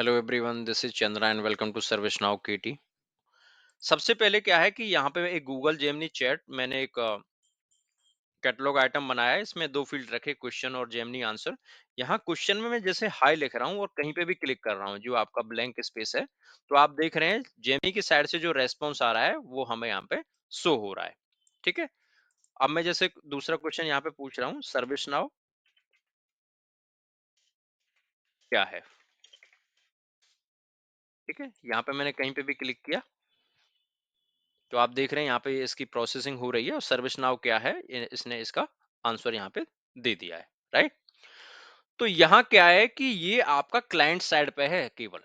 Hello everyone, this is Chandra and welcome to service now KT. सबसे पहले क्या है कि यहाँ पे एक गूगल जेमिनी चैट मैंने एक कैटलॉग आइटम बनाया है। इसमें दो फील्ड रखे, क्वेश्चन और जेमिनी आंसर। यहाँ क्वेश्चन में मैं जैसे हाई लिख रहा हूँ और कहीं पे भी क्लिक कर रहा हूँ जो आपका ब्लैंक स्पेस है, तो आप देख रहे हैं जेमिनी की साइड से जो रेस्पॉन्स आ रहा है वो हमें यहाँ पे शो हो रहा है। ठीक है, अब मैं जैसे दूसरा क्वेश्चन यहाँ पे पूछ रहा हूँ, सर्विस नाउ क्या है। ठीक है, यहाँ पे मैंने कहीं पे भी क्लिक किया तो आप देख रहे हैं यहाँ पे इसकी प्रोसेसिंग हो रही है और सर्विस नाउ क्या है, इसने इसका आंसर यहाँ पे दे दिया है। राइट, तो यहाँ क्या है कि ये आपका क्लाइंट साइड पे है केवल।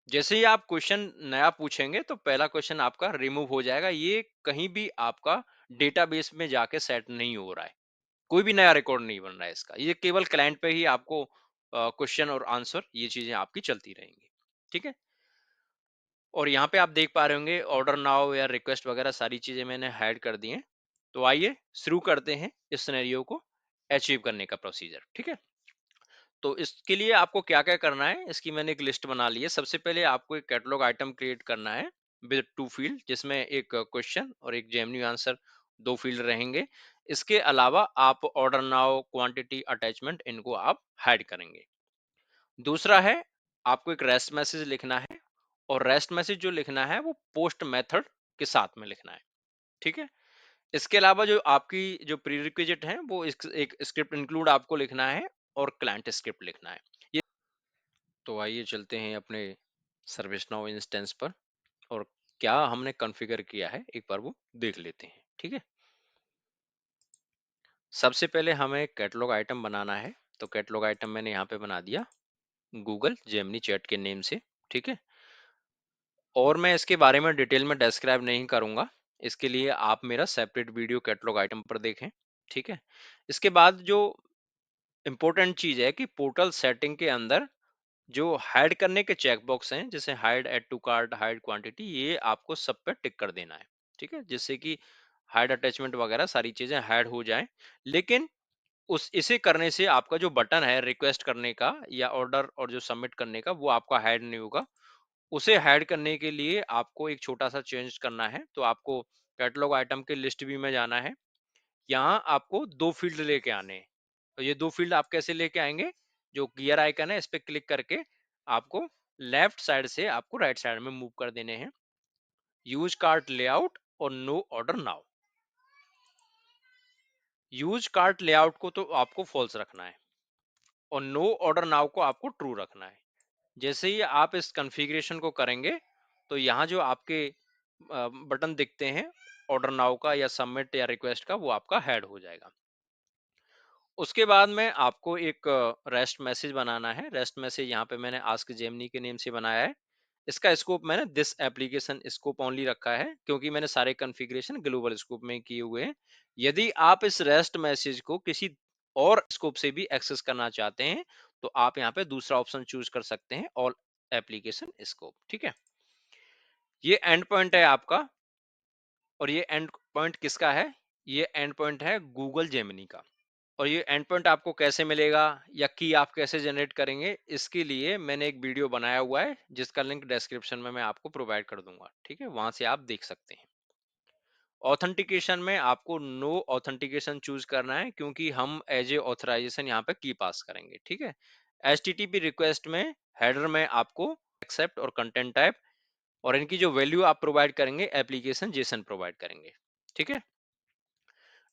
जैसे ही आप क्वेश्चन नया पूछेंगे तो पहला क्वेश्चन आपका रिमूव हो जाएगा, ये कहीं भी आपका डेटाबेस में जाके सेट नहीं हो रहा है, कोई भी नया रिकॉर्ड नहीं बन रहा है इसका। ये केवल क्लाइंट पे ही आपको क्वेश्चन और आंसर ये चीजें आपकी चलती रहेंगी। ठीक है, और यहाँ पे आप देख पा रहे होंगे ऑर्डर नाउ या रिक्वेस्ट वगैरह सारी चीजें मैंने हाइड कर दी हैं। तो आइए शुरू करते हैं इस सिनेरियो को अचीव करने का प्रोसीजर। ठीक है, तो इसके लिए आपको क्या क्या करना है, इसकी मैंने एक लिस्ट बना ली है। सबसे पहले आपको एक कैटलॉग आइटम क्रिएट करना है विद टू फील्ड, जिसमें एक क्वेश्चन और एक जेन्युइन आंसर, दो फील्ड रहेंगे। इसके अलावा आप ऑर्डर नाउ, क्वांटिटी, अटैचमेंट, इनको आप हाइड करेंगे। दूसरा है, आपको एक रेस्ट मैसेज लिखना है और रेस्ट मैसेज जो लिखना है वो पोस्ट मेथड के साथ में लिखना है। ठीक है, इसके अलावा जो आपकी जो प्रीरिक्विजिट है वो एक स्क्रिप्ट इंक्लूड आपको लिखना है और क्लाइंट स्क्रिप्ट लिखना है ये। तो आइए चलते हैं अपने सर्विस नाउ इंस्टेंस पर और क्या हमने कॉन्फ़िगर किया है एक बार वो देख लेते हैं। ठीक है, सबसे पहले हमें कैटलॉग आइटम बनाना है। तो कैटलॉग आइटम मैंने यहाँ पे बना दिया गूगल जेमिनी चैट के नेम से। ठीक है, और मैं इसके बारे में डिटेल में डिस्क्राइब नहीं करूंगा, इसके लिए आप मेरा सेपरेट वीडियो कैटलॉग आइटम पर देखें। ठीक है, इसके बाद जो इंपॉर्टेंट चीज है कि पोर्टल सेटिंग के अंदर जो हाइड करने के चेकबॉक्स हैं, जैसे hide add to cart, hide quantity, ये आपको सब पे टिक कर देना है। ठीक है, जिससे कि हाइड अटैचमेंट वगैरह सारी चीजें हाइड हो जाएं। लेकिन उस इसे करने से आपका जो बटन है रिक्वेस्ट करने का या ऑर्डर और जो सबमिट करने का, वो आपका हाइड नहीं होगा। उसे हाइड करने के लिए आपको एक छोटा सा चेंज करना है। तो आपको कैटलॉग आइटम के लिस्ट व्यू में जाना है। यहाँ आपको दो फील्ड लेके आने हैं। तो ये दो फील्ड आप कैसे लेके आएंगे, जो गियर आइकन है इस पे क्लिक करके आपको लेफ्ट साइड से आपको राइट साइड में मूव कर देने हैं। यूज कार्ट लेआउट और no order now. Use cart layout को तो आपको फॉल्स रखना है और नो ऑर्डर नाउ को आपको ट्रू रखना है। जैसे ही आप इस कॉन्फ़िगरेशन को करेंगे तो यहाँ जो आपके बटन दिखते हैं ऑर्डर नाउ का या सबमिट या रिक्वेस्ट का, वो आपका हेड हो जाएगा। उसके बाद में आपको एक रेस्ट मैसेज बनाना है। रेस्ट मैसेज यहाँ पे मैंने आस्क जेमिनी के नेम से बनाया है। इसका स्कोप मैंने दिस एप्लीकेशन स्कोप ओनली रखा है, क्योंकि मैंने सारे कॉन्फ़िगरेशन ग्लोबल स्कोप में किए हुए हैं। यदि आप इस रेस्ट मैसेज को किसी और स्कोप से भी एक्सेस करना चाहते हैं तो आप यहाँ पे दूसरा ऑप्शन चूज कर सकते हैं, ऑल एप्लीकेशन स्कोप। ठीक है, ये एंड पॉइंट है आपका। और ये एंड पॉइंट किसका है, ये एंड पॉइंट है गूगल जेमिनी का। और ये एंड पॉइंट आपको कैसे मिलेगा या की आप कैसे जनरेट करेंगे, इसके लिए मैंने एक वीडियो बनाया हुआ है जिसका लिंक डिस्क्रिप्शन में मैं आपको प्रोवाइड कर दूंगा। ठीक है, वहां से आप देख सकते हैं। ऑथेंटिकेशन में आपको नो ऑथेंटिकेशन चूज करना है, क्योंकि हम एज ए ऑथराइजेशन यहाँ पे की पास करेंगे। ठीक है, HTTP रिक्वेस्ट में हेडर में आपको एक्सेप्ट और कंटेंट टाइप, और इनकी जो वैल्यू आप प्रोवाइड करेंगे एप्लीकेशन जेसन प्रोवाइड करेंगे। ठीक है,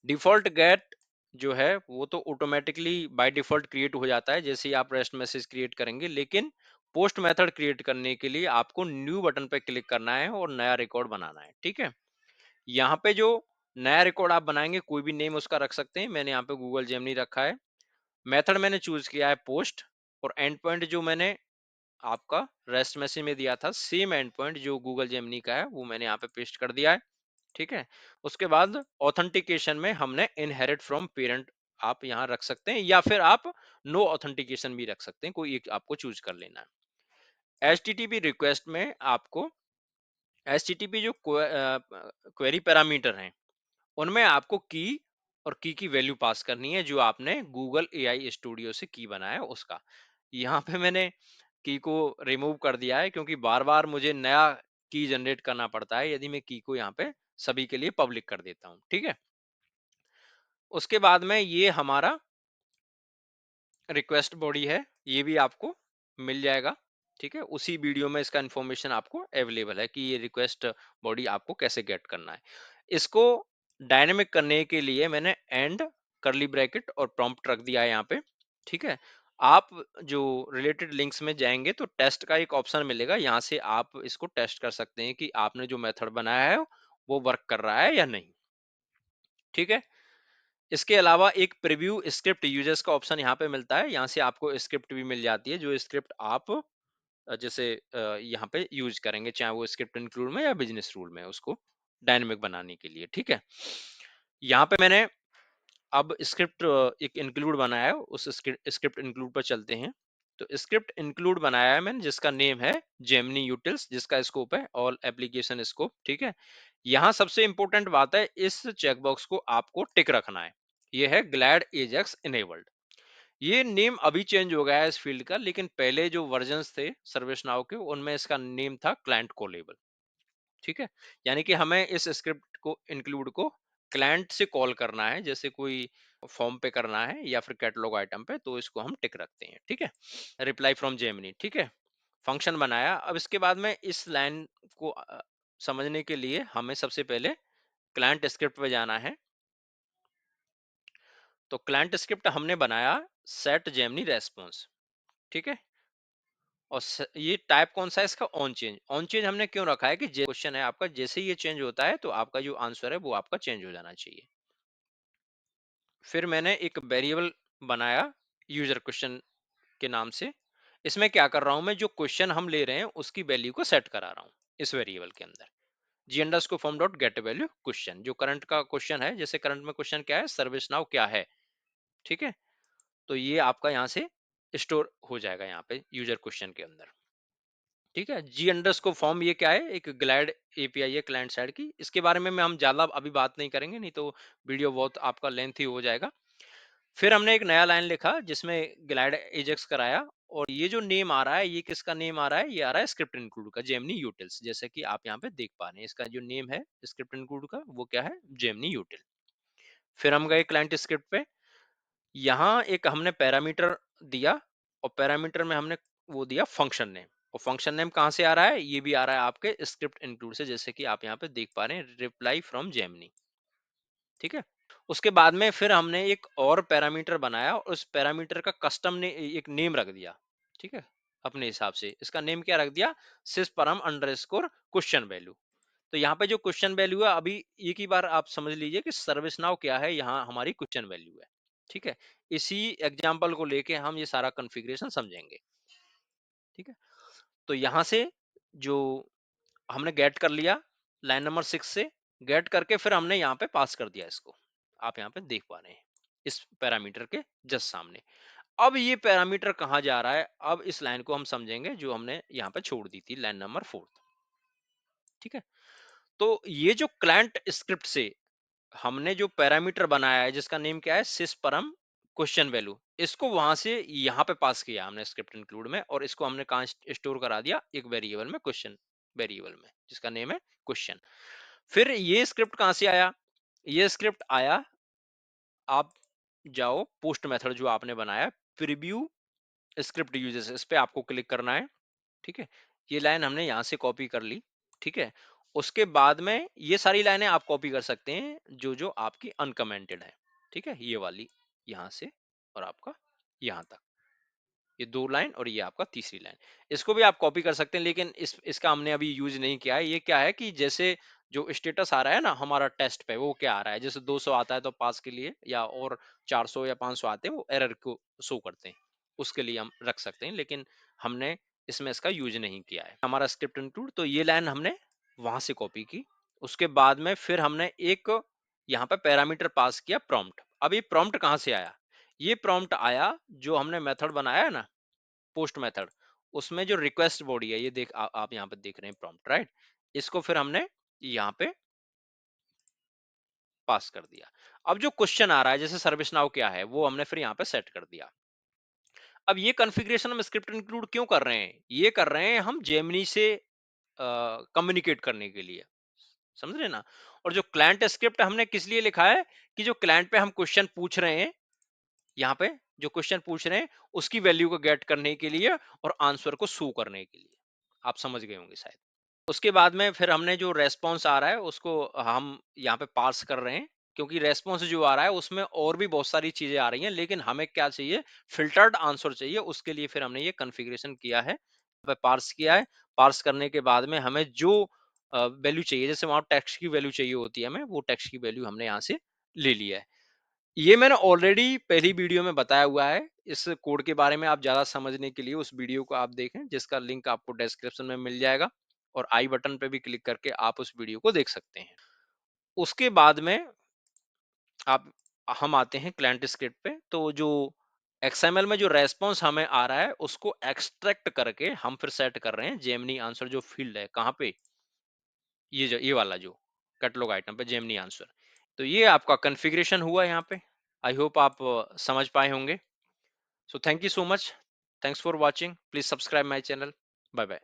डिफॉल्ट गेट जो है वो तो ऑटोमेटिकली बाय डिफॉल्ट क्रिएट हो जाता है जैसे ही आप रेस्ट मैसेज क्रिएट करेंगे। लेकिन पोस्ट मेथड क्रिएट करने के लिए आपको न्यू बटन पे क्लिक करना है और नया रिकॉर्ड बनाना है। ठीक है, यहाँ पे जो नया रिकॉर्ड आप बनाएंगे कोई भी नेम उसका रख सकते हैं। मैंने यहाँ पे गूगल जेमिनी रखा है। मेथड मैंने चूज किया है पोस्ट, और एंड पॉइंट जो मैंने आपका रेस्ट मैसेज में दिया था सेम एंड पॉइंट जो गूगल जेमिनी का है वो मैंने यहाँ पे पेस्ट कर दिया है। ठीक है, उसके बाद ऑथेंटिकेशन में हमने इनहेरिट फ्रॉम पेरेंट आप यहाँ रख सकते हैं, या फिर आप नो ऑथेंटिकेशन भी रख सकते हैं, कोई एक आपको चूज कर लेना है। HTTP रिक्वेस्ट में आपको HTTP जो क्वेरी पैरामीटर हैं उनमें आपको की वैल्यू पास करनी है, जो आपने गूगल AI स्टूडियो से की बनाया है उसका। यहाँ पे मैंने की को रिमूव कर दिया है, क्योंकि बार बार मुझे नया की जनरेट करना पड़ता है यदि मैं की को यहाँ पे सभी के लिए पब्लिक कर देता हूँ। ठीक है, उसके बाद में ये हमारा रिक्वेस्ट बॉडी है, ये भी आपको मिल जाएगा। ठीक है, उसी वीडियो में इसका इंफॉर्मेशन आपको अवेलेबल है कि ये रिक्वेस्ट बॉडी आपको कैसे गेट करना है। इसको डायनेमिक करने के लिए मैंने एंड करली ब्रैकेट और प्रॉम्प्ट रख दिया है यहाँ पे। ठीक है, आप जो रिलेटेड लिंक्स में जाएंगे तो टेस्ट का एक ऑप्शन मिलेगा, यहाँ से आप इसको टेस्ट कर सकते हैं कि आपने जो मेथड बनाया है वो वर्क कर रहा है या नहीं। ठीक है, इसके अलावा एक प्रीव्यू स्क्रिप्ट यूजर्स का ऑप्शन यहाँ पे मिलता है, यहाँ से आपको स्क्रिप्ट भी मिल जाती है जो स्क्रिप्ट आप जैसे यहाँ पे यूज करेंगे, चाहे वो स्क्रिप्ट इंक्लूड में या बिजनेस रूल में, उसको डायनेमिक बनाने के लिए। ठीक है, यहाँ पे मैंने अब स्क्रिप्ट एक इंक्लूड बनाया है, उस स्क्रिप्ट इंक्लूड पर चलते हैं। तो स्क्रिप्ट इंक्लूड बनाया है मैंने जिसका नेम है जेमिनी यूटिल्स, जिसका स्कोप है ऑल एप्लीकेशन स्कोप। ठीक है, यहाँ सबसे इंपॉर्टेंट बात है, इस चेकबॉक्स को आपको टिक रखना है, ये है ग्लैड एजेक्स इनेबल्ड। ये नेम अभी चेंज हो गया है इस फील्ड का, लेकिन पहले जो वर्जन्स थे सर्विस नाउ के उनमें इसका नेम था क्लाइंट कोलेबल। ठीक है, यानी कि हमें इस स्क्रिप्ट को इंक्लूड को क्लाइंट से कॉल करना है, जैसे कोई फॉर्म पे करना है या फिर कैटलॉग आइटम पे, तो इसको हम टिक रखते हैं। ठीक है, रिप्लाई फ्रॉम जेमिनी। ठीक है, फंक्शन बनाया। अब इसके बाद में इस लाइन को समझने के लिए हमें सबसे पहले क्लाइंट स्क्रिप्ट पे जाना है। तो क्लाइंट स्क्रिप्ट हमने बनाया सेट जेमिनी रेस्पॉन्स। ठीक है, और ये टाइप कौन सा है इसका, ऑन चेंज। ऑन चेंज हमने क्यों रखा है कि क्वेश्चन है आपका, जैसे ही ये चेंज होता है तो आपका जो आंसर है वो आपका चेंज हो जाना चाहिए। फिर मैंने एक वेरिएबल बनाया यूजर क्वेश्चन के नाम से। इसमें क्या कर रहा हूं मैं, जो क्वेश्चन हम ले रहे हैं उसकी वैल्यू को सेट करा रहा हूं इस वेरिएबल के अंदर। G underscore form dot get value question, जो करंट का क्वेश्चन है, जैसे करंट में क्वेश्चन क्या है, सर्विस नाउ क्या है। ठीक है, तो ये आपका यहाँ से स्टोर हो जाएगा यहाँ पे यूजर क्वेश्चन के अंदर। ठीक है, जी अंडरस्कोर फॉर्म ये क्या है, एक ग्लैड एपीआई है क्लाइंट साइड की। इसके बारे में हम ज्यादा अभी बात नहीं करेंगे, नहीं तो वीडियो बहुत आपका लेंथी हो जाएगा। फिर हमने एक नया लाइन लिखा जिसमें ग्लैड एजेक्स कराया, और ये जो नेम आ रहा है ये किसका नेम आ रहा है, ये आ रहा है स्क्रिप्ट इंक्लूड का, जेमिनी यूटिल्स। जैसे कि आप यहाँ पे देख पा रहे हैं इसका जो नेम है स्क्रिप्ट इंक्लूड का वो क्या है, जेमिनी यूटिल। फिर हम गए क्लाइंट स्क्रिप्ट पे, यहाँ एक हमने पैरामीटर दिया, और पैरामीटर में हमने वो दिया फंक्शन नेम। और फंक्शन नेम कहाँ से आ रहा है, ये भी आ रहा है आपके स्क्रिप्ट इंक्लूड से, जैसे कि आप यहाँ पे देख पा रहे हैं, रिप्लाई फ्रॉम जेमिनी। ठीक है, उसके बाद में फिर हमने एक और पैरामीटर बनाया, और उस पैरामीटर का कस्टम ने एक नेम रख दिया। ठीक है, अपने हिसाब से इसका नेम क्या रख दिया, सिस परम अंडरस्कोर क्वेश्चन वैल्यू। तो यहाँ पे जो क्वेश्चन वैल्यू है, अभी एक ही बार आप समझ लीजिए कि सर्विस नाउ क्या है, यहाँ हमारी क्वेश्चन वैल्यू है। ठीक है, इसी एग्जांपल को लेके हम ये सारा कॉन्फ़िगरेशन समझेंगे। ठीक है, तो यहाँ से जो हमने गेट कर लिया लाइन नंबर 6 से, गेट करके फिर हमने यहाँ पे पास कर दिया इसको, आप यहाँ पे देख पा रहे हैं इस पैरामीटर के जस्ट सामने। अब ये पैरामीटर कहाँ जा रहा है, अब इस लाइन को हम समझेंगे जो हमने यहाँ पे छोड़ दी थी, लाइन नंबर 4। ठीक है, तो ये जो क्लाइंट स्क्रिप्ट से हमने जो पैरामीटर बनाया है जिसका नेम क्या है, सिस परम क्वेश्चन वैल्यू, इसको वहां से यहाँ पे पास किया हमने स्क्रिप्ट इंक्लूड में, और इसको हमने कहाँ स्टोर करा दिया, एक वेरिएबल में, क्वेश्चन वेरिएबल में जिसका नेम है क्वेश्चन। फिर ये स्क्रिप्ट कहाँ से आया, ये स्क्रिप्ट आया, आप जाओ पोस्ट मेथड जो आपने बनाया, प्रीव्यू स्क्रिप्ट यूजर्स, इस पे आपको क्लिक करना है। ठीक है, ये लाइन हमने यहाँ से कॉपी कर ली। ठीक है, उसके बाद में ये सारी लाइनें आप कॉपी कर सकते हैं जो जो आपकी अनकमेंटेड है। ठीक है, ये वाली यहाँ से और आपका यहाँ तक, ये 2 लाइन और ये आपका तीसरी लाइन, इसको भी आप कॉपी कर सकते हैं, लेकिन इसका हमने अभी यूज नहीं किया है। ये क्या है कि जैसे जो स्टेटस आ रहा है ना हमारा टेस्ट पे, वो क्या आ रहा है, जैसे 200 आता है तो पास के लिए, या और 400 या 500 आते हैं वो एरर को शो करते हैं, उसके लिए हम रख सकते हैं, लेकिन हमने इसमें इसका यूज नहीं किया है। हमारा स्क्रिप्ट इंक्लूड, तो ये लाइन हमने वहां से कॉपी की। उसके बाद में फिर हमने एक यहाँ पे पैरामीटर पास किया प्रॉम्प्ट। अब ये प्रॉम्प्ट कहाँ से आया, ये प्रॉम्प्ट आया जो हमने मेथड बनाया है ना पोस्ट मेथड, उसमें जो रिक्वेस्ट बॉडी है, ये आप यहाँ पे देख रहे हैं प्रॉम्प्ट, राइट। इसको फिर हमने यहाँ पे पास कर दिया। अब जो क्वेश्चन आ रहा है जैसे सर्विस नाउ क्या है, वो हमने फिर यहाँ पे सेट कर दिया। अब ये कॉन्फ़िगरेशन हम स्क्रिप्ट इंक्लूड क्यों कर रहे हैं? ये कर रहे हैं हम जेमिनी से कम्युनिकेट करने के लिए, समझ रहे हैं ना? और जो क्लाइंट स्क्रिप्ट हमने किस लिए लिखा है कि जो क्लाइंट पे हम क्वेश्चन पूछ रहे हैं, यहाँ पे जो क्वेश्चन पूछ रहे हैं उसकी वैल्यू को गेट करने के लिए और आंसर को शो करने के लिए। आप समझ गए होंगे शायद। उसके बाद में फिर हमने जो रेस्पॉन्स आ रहा है उसको हम यहाँ पे पार्स कर रहे हैं, क्योंकि रेस्पॉन्स जो आ रहा है उसमें और भी बहुत सारी चीजें आ रही हैं, लेकिन हमें क्या चाहिए, फिल्टर्ड आंसर चाहिए। उसके लिए फिर हमने ये कॉन्फ़िगरेशन किया है, पार्स किया है। पार्स करने के बाद में हमें जो वैल्यू चाहिए, जैसे वहां टेक्स्ट की वैल्यू चाहिए होती है हमें, वो टेक्स्ट की वैल्यू हमने यहाँ से ले लिया है। ये मैंने ऑलरेडी पहली वीडियो में बताया हुआ है। इस कोड के बारे में आप ज्यादा समझने के लिए उस वीडियो को आप देखें, जिसका लिंक आपको डिस्क्रिप्शन में मिल जाएगा, और आई बटन पे भी क्लिक करके आप उस वीडियो को देख सकते हैं। उसके बाद में आप हम आते हैं क्लाइंट स्क्रिप्ट पे। तो जो XML में जो रेस्पॉन्स हमें आ रहा है उसको एक्सट्रैक्ट करके हम फिर सेट कर रहे हैं जेमिनी आंसर जो फील्ड है, कहाँ पे, ये वाला जो कैटलॉग आइटम पे जेमिनी आंसर। तो ये आपका कॉन्फ़िगरेशन हुआ यहाँ पे। आई होप आप समझ पाए होंगे। So thank you so much. Thanks for watching. Please subscribe my channel. Bye bye.